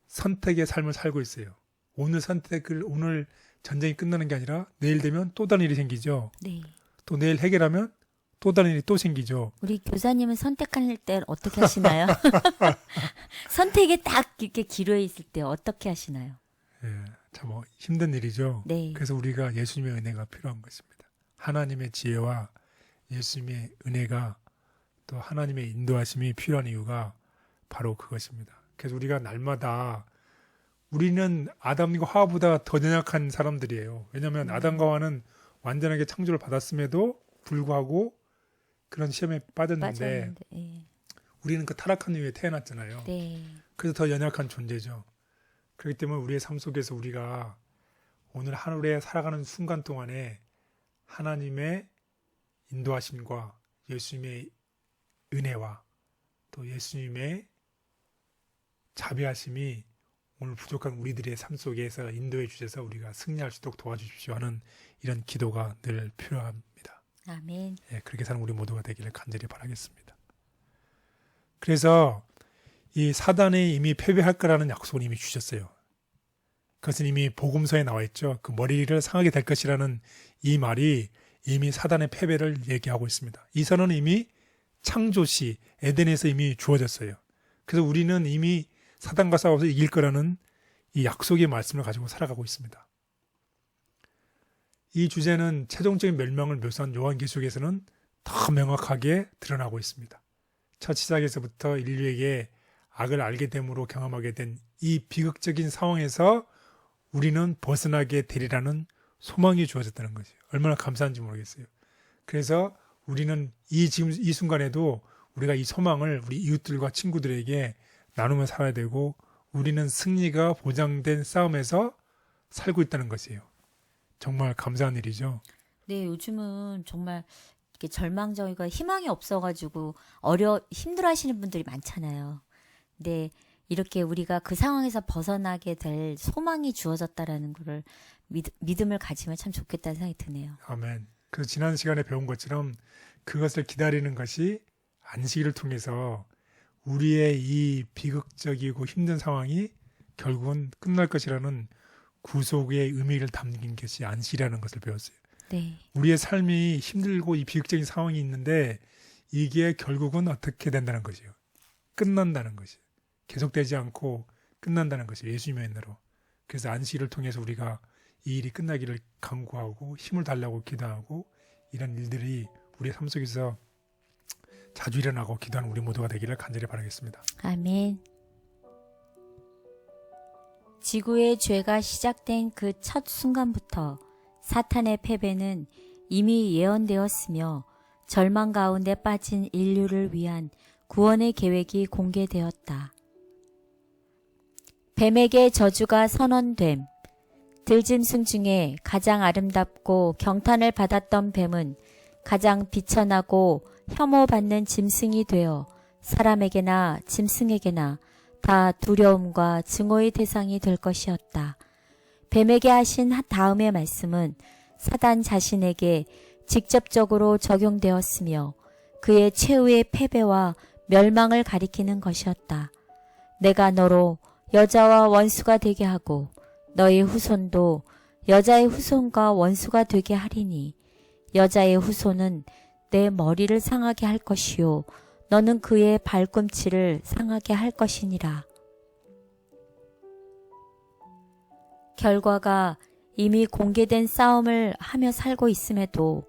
선택의 삶을 살고 있어요. 오늘 전쟁이 끝나는 게 아니라 내일 되면 또 다른 일이 생기죠. 네. 또 내일 해결하면 또 다른 일이 또 생기죠. 우리 교사님은 선택할 때 어떻게 하시나요? 선택에 딱 이렇게 기로에 있을 때 어떻게 하시나요? 예, 참 힘든 일이죠. 네. 그래서 우리가 예수님의 은혜가 필요한 것입니다. 하나님의 지혜와 예수님의 은혜가 또 하나님의 인도하심이 필요한 이유가 바로 그것입니다. 그래서 우리가 날마다 우리는 아담과 하와보다 더 연약한 사람들이에요. 왜냐하면 아담과 하와는 완전하게 창조를 받았음에도 불구하고 그런 시험에 빠졌는데 예. 우리는 그 타락한 이후에 태어났잖아요. 네. 그래서 더 연약한 존재죠. 그렇기 때문에 우리의 삶 속에서 우리가 오늘 하루에 살아가는 순간 동안에 하나님의 인도하심과 예수님의 은혜와 또 예수님의 자비하심이 오늘 부족한 우리들의 삶 속에서 인도해 주셔서 우리가 승리할 수 있도록 도와주십시오 하는 이런 기도가 늘 필요합니다. 아멘. 예, 그렇게 사는 우리 모두가 되기를 간절히 바라겠습니다. 그래서 이 사단이 이미 패배할 거라는 약속을 이미 주셨어요. 그것은 이미 복음서에 나와 있죠. 그 머리를 상하게 될 것이라는 이 말이 이미 사단의 패배를 얘기하고 있습니다. 이 선언은 이미 창조시 에덴에서 이미 주어졌어요. 그래서 우리는 이미 사단과 싸워서 이길 거라는 이 약속의 말씀을 가지고 살아가고 있습니다. 이 주제는 최종적인 멸망을 묘사한 요한계시록에서는 더 명확하게 드러나고 있습니다. 첫 시작에서부터 인류에게 악을 알게 됨으로 경험하게 된 이 비극적인 상황에서 우리는 벗어나게 되리라는 소망이 주어졌다는 것이에요. 얼마나 감사한지 모르겠어요. 그래서 우리는 지금 이 순간에도 우리가 이 소망을 우리 이웃들과 친구들에게 나누며 살아야 되고 우리는 승리가 보장된 싸움에서 살고 있다는 것이에요. 정말 감사한 일이죠. 네, 요즘은 정말 이렇게 절망적이고 희망이 없어가지고 힘들어하시는 분들이 많잖아요. 근데 이렇게 우리가 그 상황에서 벗어나게 될 소망이 주어졌다라는 거를 믿음을 가지면 참 좋겠다는 생각이 드네요. 아멘. 그래서 지난 시간에 배운 것처럼 그것을 기다리는 것이 안식일을 통해서 우리의 이 비극적이고 힘든 상황이 결국은 끝날 것이라는 구속의 의미를 담긴 것이 안식이라는 것을 배웠어요. 네. 우리의 삶이 힘들고 이 비극적인 상황이 있는데 이게 결국은 어떻게 된다는 것이에요. 끝난다는 것이에요. 계속되지 않고 끝난다는 것이에요. 예수님의 은혜로. 그래서 안식일을 통해서 우리가 이 일이 끝나기를 간구하고 힘을 달라고 기도하고 이런 일들이 우리의 삶 속에서 자주 일어나고 기도하는 우리 모두가 되기를 간절히 바라겠습니다. 아멘. 지구의 죄가 시작된 그 첫 순간부터 사탄의 패배는 이미 예언되었으며 절망 가운데 빠진 인류를 위한 구원의 계획이 공개되었다. 뱀에게 저주가 선언됨. 들짐승 중에 가장 아름답고 경탄을 받았던 뱀은 가장 비천하고 혐오받는 짐승이 되어 사람에게나 짐승에게나 다 두려움과 증오의 대상이 될 것이었다. 뱀에게 하신 다음의 말씀은 사단 자신에게 직접적으로 적용되었으며 그의 최후의 패배와 멸망을 가리키는 것이었다. 내가 너로 여자와 원수가 되게 하고 너의 후손도 여자의 후손과 원수가 되게 하리니 여자의 후손은 내 머리를 상하게 할 것이요 너는 그의 발꿈치를 상하게 할 것이니라. 결과가 이미 공개된 싸움을 하며 살고 있음에도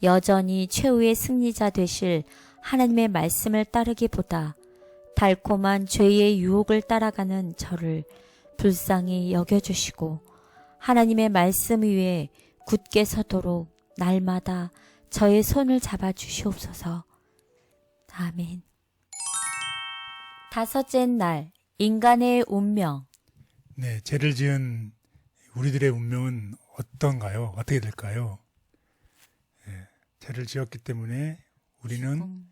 여전히 최후의 승리자 되실 하나님의 말씀을 따르기보다 달콤한 죄의 유혹을 따라가는 저를 불쌍히 여겨주시고 하나님의 말씀 위에 굳게 서도록 날마다 저의 손을 잡아주시옵소서. 아멘. 다섯째 날, 인간의 운명. 네, 죄를 지은 우리들의 운명은 어떤가요? 어떻게 될까요? 예, 죄를 지었기 때문에 우리는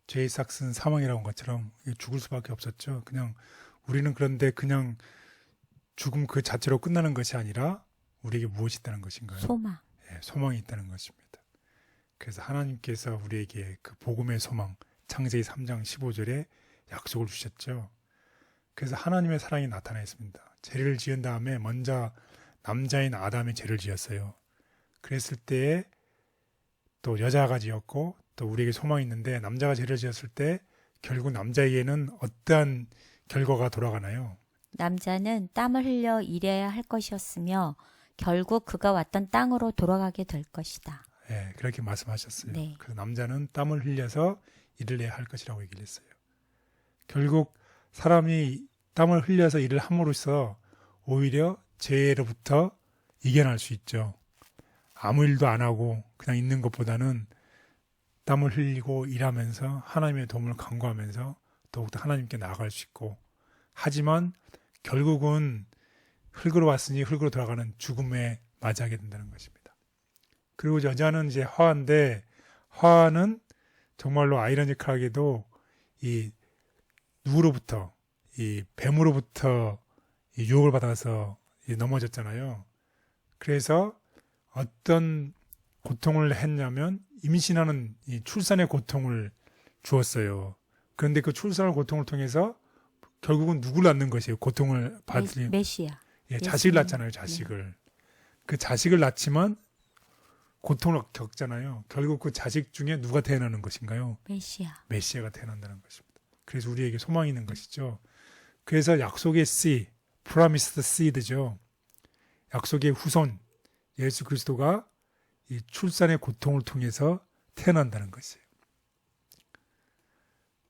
죄의 삭은 사망이라고 한 것처럼 죽을 수밖에 없었죠. 그냥 우리는 그런데 그냥 죽음 그 자체로 끝나는 것이 아니라 우리에게 무엇이 있다는 것인가요? 소망. 예, 소망이 있다는 것입니다. 그래서 하나님께서 우리에게 그 복음의 소망, 창세기 3장 15절에 약속을 주셨죠. 그래서 하나님의 사랑이 나타났습니다. 죄를 지은 다음에 먼저 남자인 아담이 죄를 지었어요. 그랬을 때에 또 여자가 지었고 또 우리에게 소망이 있는데 남자가 죄를 지었을 때 결국 남자에게는 어떠한 결과가 돌아가나요? 남자는 땀을 흘려 일해야 할 것이었으며 결국 그가 왔던 땅으로 돌아가게 될 것이다. 네, 그렇게 말씀하셨어요. 네. 그 남자는 땀을 흘려서 일을 해야 할 것이라고 얘기를 했어요. 결국 사람이 땀을 흘려서 일을 함으로써 오히려 죄로부터 이겨날 수 있죠. 아무 일도 안 하고 그냥 있는 것보다는 땀을 흘리고 일하면서 하나님의 도움을 간구하면서 더욱더 하나님께 나아갈 수 있고, 하지만 결국은 흙으로 왔으니 흙으로 돌아가는 죽음에 맞이하게 된다는 것입니다. 그리고 여자는 이제 화인데, 화는 정말로 아이러니컬하게도 이 누구로부터, 이 뱀으로부터 이 유혹을 받아서 넘어졌잖아요. 그래서 어떤 고통을 했냐면 임신하는 이 출산의 고통을 주었어요. 그런데 그 출산의 고통을 통해서 결국은 누구를 낳는 것이에요. 고통을 받으니 메시아. 예, 자식을 낳잖아요. 자식을. 네. 그 자식을 낳지만 고통을 겪잖아요. 결국 그 자식 중에 누가 태어나는 것인가요? 메시아가 태어난다는 것입니다. 그래서 우리에게 소망이 있는 것이죠. 그래서 약속의 seed, promised seed죠. 약속의 후손, 예수 그리스도가 이 출산의 고통을 통해서 태어난다는 것이에요.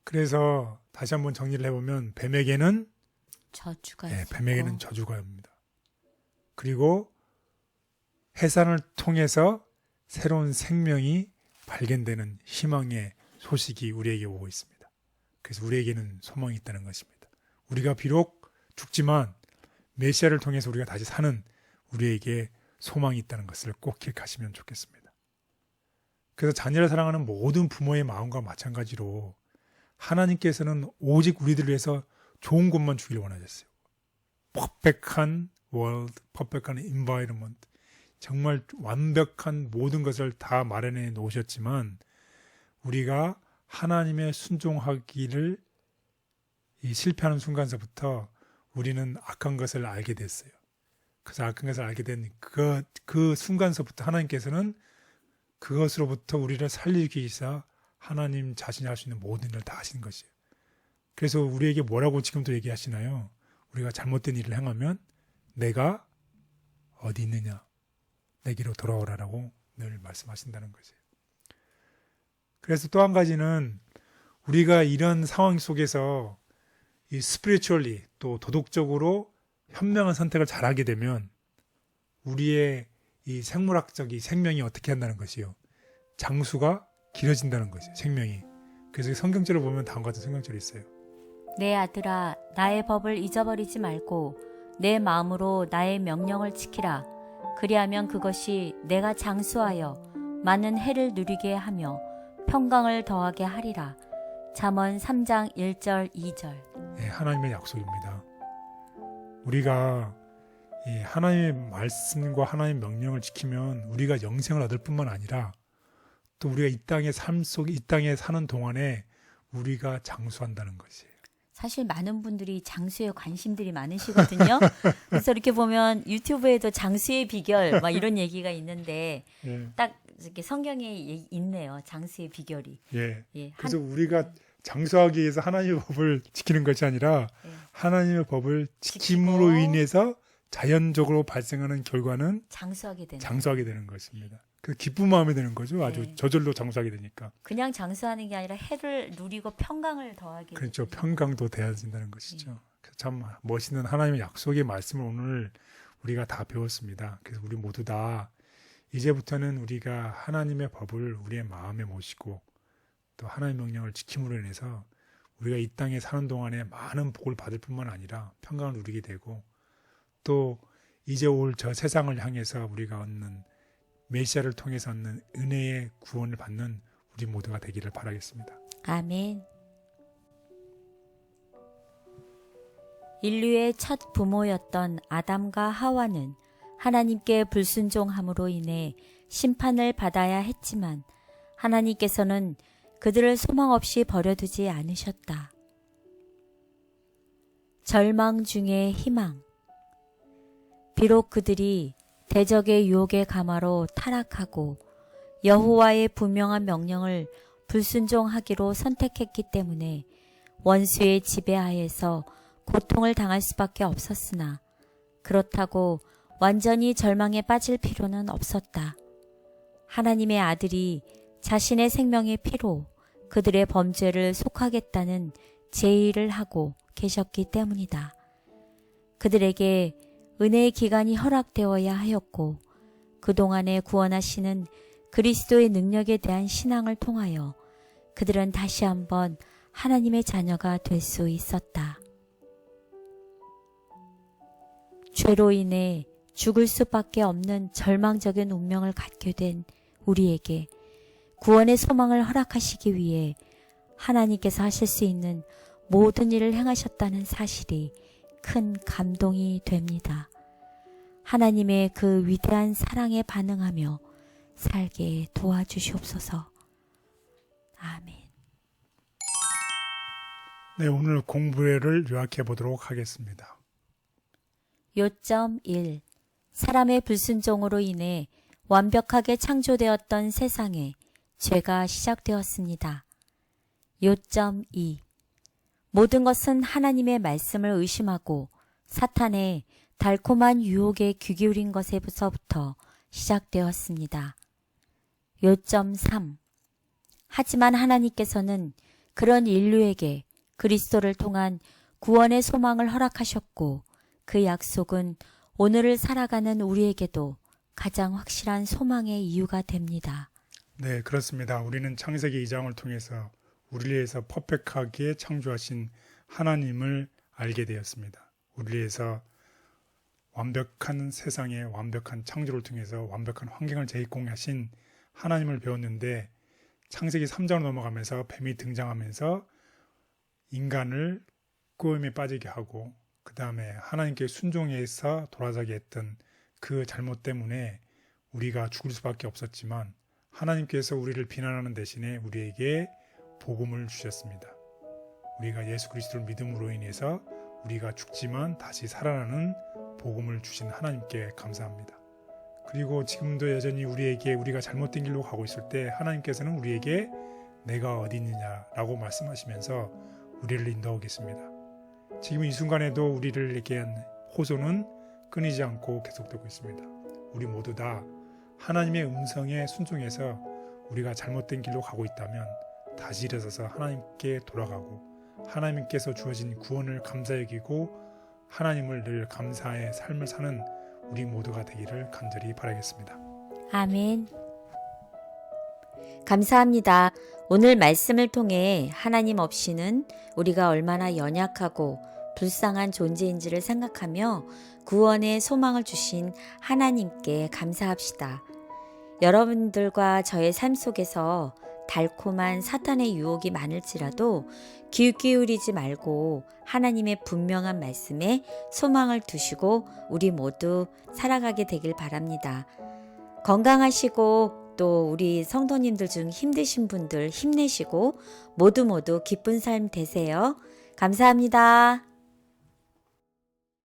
그래서 다시 한번 정리를 해보면 뱀에게는 저주가 뱀에게는 저주가 옵니다. 그리고 해산을 통해서 새로운 생명이 발견되는 희망의 소식이 우리에게 오고 있습니다. 그래서 우리에게는 소망이 있다는 것입니다. 우리가 비록 죽지만 메시아를 통해서 우리가 다시 사는 우리에게 소망이 있다는 것을 꼭 기억하시면 좋겠습니다. 그래서 자녀를 사랑하는 모든 부모의 마음과 마찬가지로 하나님께서는 오직 우리들을 위해서 좋은 것만 주기를 원하셨어요. 퍼펙트한 월드, 퍼펙트한 인바이러먼트, 정말 완벽한 모든 것을 다 마련해 놓으셨지만 우리가 하나님의 순종하기를 실패하는 순간서부터 우리는 악한 것을 알게 됐어요. 그래서 악한 것을 알게 된 그 순간서부터 하나님께서는 그것으로부터 우리를 살리기 위해서 하나님 자신이 할 수 있는 모든 일을 다 하시는 것이에요. 그래서 우리에게 뭐라고 지금도 얘기하시나요? 우리가 잘못된 일을 행하면 내가 어디 있느냐? 내게로 돌아오라라고 늘 말씀하신다는 것이에요. 그래서 또 한 가지는 우리가 이런 상황 속에서 이 spiritually 또 도덕적으로 현명한 선택을 잘하게 되면 우리의 이 생물학적 이 생명이 어떻게 한다는 것이요. 장수가 길어진다는 것이에요. 생명이. 그래서 성경절을 보면 다음과 같은 성경절이 있어요. 내 아들아, 나의 법을 잊어버리지 말고 내 마음으로 나의 명령을 지키라. 그리하면 그것이 내가 장수하여 많은 해를 누리게 하며 평강을 더하게 하리라. 잠언 3장 1절 2절. 네, 하나님의 약속입니다. 우리가 이 하나님의 말씀과 하나님의 명령을 지키면 우리가 영생을 얻을 뿐만 아니라 또 우리가 이 땅의 삶 속에 이 땅에 사는 동안에 우리가 장수한다는 것이에요. 사실 많은 분들이 장수에 관심들이 많으시거든요. 그래서 이렇게 보면 유튜브에도 장수의 비결 막 이런 얘기가 있는데 예. 딱 이렇게 성경에 있네요. 장수의 비결이. 예. 예, 그래서 우리가 장수하기 위해서 하나님의 법을 지키는 것이 아니라 예. 하나님의 법을 지킴으로 인해서 자연적으로 발생하는 결과는 장수하게 되는. 장수하게 되는 것입니다. 그 기쁜 마음이 되는 거죠. 아주 네. 저절로 장수하게 되니까. 그냥 장수하는 게 아니라 해를 누리고 평강을 더하게. 그렇죠. 되는. 평강도 돼야 된다는 것이죠. 참 멋있는 하나님의 약속의 말씀을 오늘 우리가 다 배웠습니다. 그래서 우리 모두 다 이제부터는 우리가 하나님의 법을 우리의 마음에 모시고 또 하나님의 명령을 지킴으로 인해서 우리가 이 땅에 사는 동안에 많은 복을 받을 뿐만 아니라 평강을 누리게 되고 또 이제 올 저 세상을 향해서 우리가 얻는 메시아를 통해서 얻는 은혜의 구원을 받는 우리 모두가 되기를 바라겠습니다. 아멘. 인류의 첫 부모였던 아담과 하와는 하나님께 불순종함으로 인해 심판을 받아야 했지만 하나님께서는 그들을 소망 없이 버려두지 않으셨다. 절망 중에 희망. 비록 그들이 대적의 유혹의 가마로 타락하고 여호와의 분명한 명령을 불순종하기로 선택했기 때문에 원수의 지배하에서 고통을 당할 수밖에 없었으나 그렇다고 완전히 절망에 빠질 필요는 없었다. 하나님의 아들이 자신의 생명의 피로 그들의 범죄를 속하겠다는 제의를 하고 계셨기 때문이다. 그들에게 은혜의 기간이 허락되어야 하였고 그동안에 구원하시는 그리스도의 능력에 대한 신앙을 통하여 그들은 다시 한번 하나님의 자녀가 될 수 있었다. 죄로 인해 죽을 수밖에 없는 절망적인 운명을 갖게 된 우리에게 구원의 소망을 허락하시기 위해 하나님께서 하실 수 있는 모든 일을 행하셨다는 사실이 큰 감동이 됩니다. 하나님의 그 위대한 사랑에 반응하며 살게 도와주시옵소서. 아멘. 네, 오늘 공부를 요약해 보도록 하겠습니다. 요점 1. 사람의 불순종으로 인해 완벽하게 창조되었던 세상에 죄가 시작되었습니다. 요점 2. 모든 것은 하나님의 말씀을 의심하고 사탄의 달콤한 유혹에 귀 기울인 것에서부터 시작되었습니다. 요점 3. 하지만 하나님께서는 그런 인류에게 그리스도를 통한 구원의 소망을 허락하셨고 그 약속은 오늘을 살아가는 우리에게도 가장 확실한 소망의 이유가 됩니다. 네, 그렇습니다. 우리는 창세기 2장을 통해서 우리를 위해서 퍼펙트하게 창조하신 하나님을 알게 되었습니다. 우리를 위해서 완벽한 세상에 완벽한 창조를 통해서 완벽한 환경을 제공하신 하나님을 배웠는데 창세기 3장으로 넘어가면서 뱀이 등장하면서 인간을 꼬임에 빠지게 하고 그 다음에 하나님께 순종해서 돌아서게 했던 그 잘못 때문에 우리가 죽을 수밖에 없었지만 하나님께서 우리를 비난하는 대신에 우리에게 복음을 주셨습니다. 우리가 예수 그리스도를 믿음으로 인해서 우리가 죽지만 다시 살아나는 복음을 주신 하나님께 감사합니다. 그리고 지금도 여전히 우리에게 우리가 잘못된 길로 가고 있을 때 하나님께서는 우리에게 내가 어디 있느냐라고 말씀하시면서 우리를 인도하고 계십니다. 지금 이 순간에도 우리를 얘기한 호소는 끊이지 않고 계속되고 있습니다. 우리 모두 다 하나님의 음성에 순종해서 우리가 잘못된 길로 가고 있다면 다시 일어서서 하나님께 돌아가고 하나님께서 주어진 구원을 감사 여기고 하나님을 늘 감사의 삶을 사는 우리 모두가 되기를 간절히 바라겠습니다. 아멘. 감사합니다. 오늘 말씀을 통해 하나님 없이는 우리가 얼마나 연약하고 불쌍한 존재인지를 생각하며 구원의 소망을 주신 하나님께 감사합시다. 여러분들과 저의 삶 속에서 달콤한 사탄의 유혹이 많을지라도 귀 기울이지 말고 하나님의 분명한 말씀에 소망을 두시고 우리 모두 살아가게 되길 바랍니다. 건강하시고 또 우리 성도님들 중 힘드신 분들 힘내시고 모두 기쁜 삶 되세요. 감사합니다.